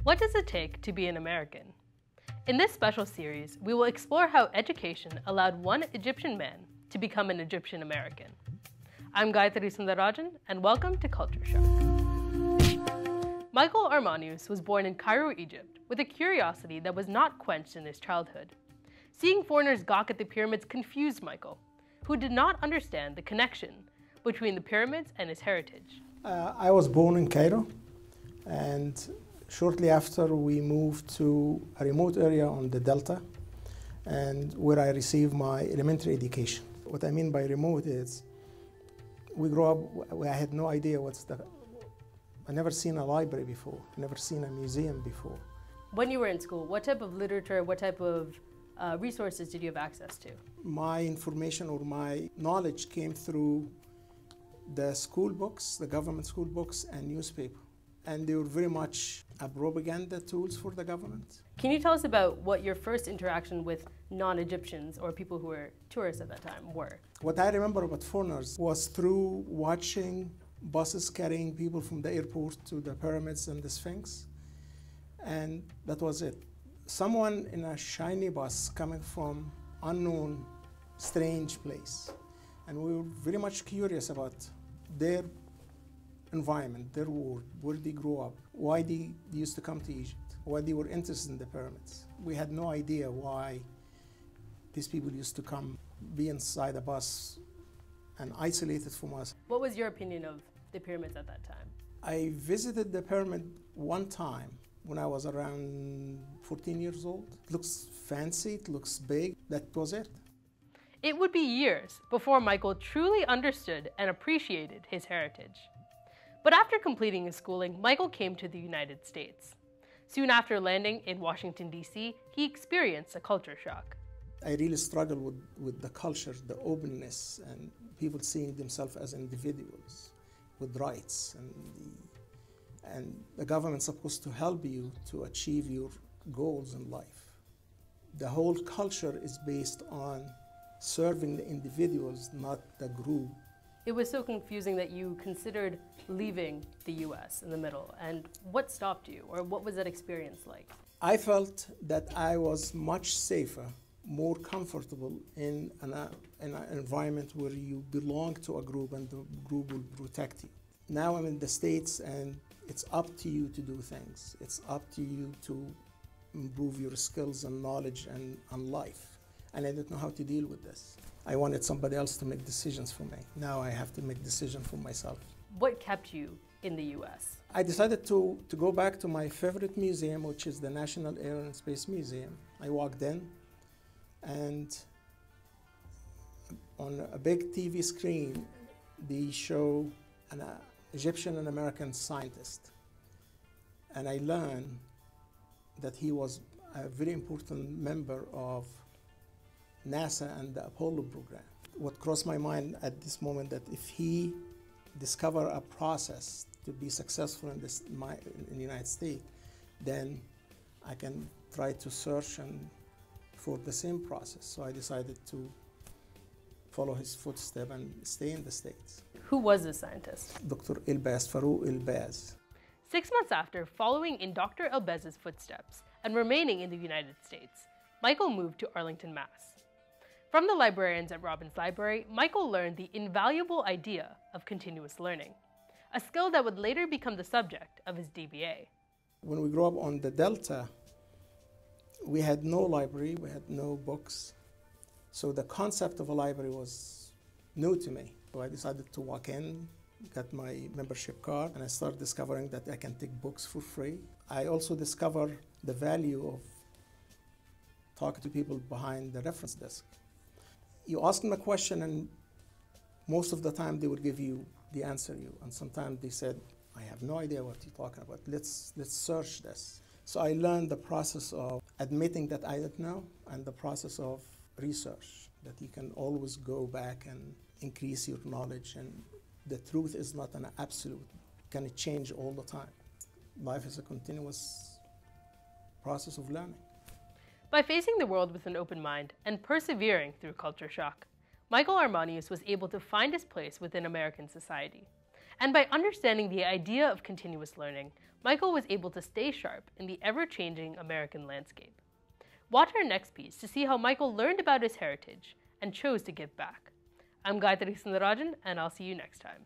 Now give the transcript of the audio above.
What does it take to be an American? In this special series, we will explore how education allowed one Egyptian man to become an Egyptian American. I'm Gayatri Sundarajan, and welcome to Culture Shock. Michael Armanius was born in Cairo, Egypt, with a curiosity that was not quenched in his childhood. Seeing foreigners gawk at the pyramids confused Michael, who did not understand the connection between the pyramids and his heritage. I was born in Cairo, and shortly after we moved to a remote area on the Delta, and where I received my elementary education. What I mean by remote is, we grew up where I had no idea I never seen a library before, never seen a museum before. When you were in school, what type of literature, what type of resources did you have access to? My information or my knowledge came through the school books, the government school books and newspaper. And they were very much a propaganda tools for the government. Can you tell us about what your first interaction with non-Egyptians or people who were tourists at that time were? What I remember about foreigners was through watching buses carrying people from the airport to the pyramids and the Sphinx. And that was it. Someone in a shiny bus coming from unknown, strange place. And we were very much curious about their environment, their world, where they grew up, why they used to come to Egypt, why they were interested in the pyramids. We had no idea why these people used to come, be inside a bus and isolated from us. What was your opinion of the pyramids at that time? I visited the pyramid one time when I was around 14 years old. It looks fancy, it looks big, that was it. It would be years before Michael truly understood and appreciated his heritage. But after completing his schooling, Michael came to the United States. Soon after landing in Washington, D.C., he experienced a culture shock. I really struggled with the culture, the openness, and people seeing themselves as individuals with rights. And the government's supposed to help you to achieve your goals in life. The whole culture is based on serving the individuals, not the group. It was so confusing that you considered leaving the US in the middle. And what stopped you, or what was that experience like? I felt that I was much safer, more comfortable in an environment where you belong to a group and the group will protect you. Now I'm in the States and it's up to you to do things. It's up to you to improve your skills and knowledge and life. And I didn't know how to deal with this. I wanted somebody else to make decisions for me. Now I have to make decisions for myself. What kept you in the US? I decided to go back to my favorite museum, which is the National Air and Space Museum. I walked in, and on a big TV screen, they show an Egyptian and American scientist. And I learned that he was a very important member of NASA and the Apollo program. What crossed my mind at this moment that if he discovered a process to be successful in the United States, then I can try to search for the same process. So I decided to follow his footsteps and stay in the States. Who was this scientist? Dr. Elbaz, Farouk Elbaz. 6 months after following in Dr. Elbaz's footsteps and remaining in the United States, Michael moved to Arlington, Mass. From the librarians at Robbins Library, Michael learned the invaluable idea of continuous learning, a skill that would later become the subject of his DBA. When we grew up on the Delta, we had no library, we had no books. So the concept of a library was new to me. So I decided to walk in, got my membership card, and I started discovering that I can take books for free. I also discovered the value of talking to people behind the reference desk. You ask them a question, and most of the time they will give you the answer you. And sometimes they said, I have no idea what you're talking about. Let's search this. So I learned the process of admitting that I didn't know, and the process of research, that you can always go back and increase your knowledge, and the truth is not an absolute. It can change all the time. Life is a continuous process of learning. By facing the world with an open mind and persevering through culture shock, Michael Armanius was able to find his place within American society And by understanding the idea of continuous learning, Michael was able to stay sharp in the ever-changing American landscape. Watch our next piece to see how Michael learned about his heritage and chose to give back. I'm Gayatri Sundararajan, and I'll see you next time.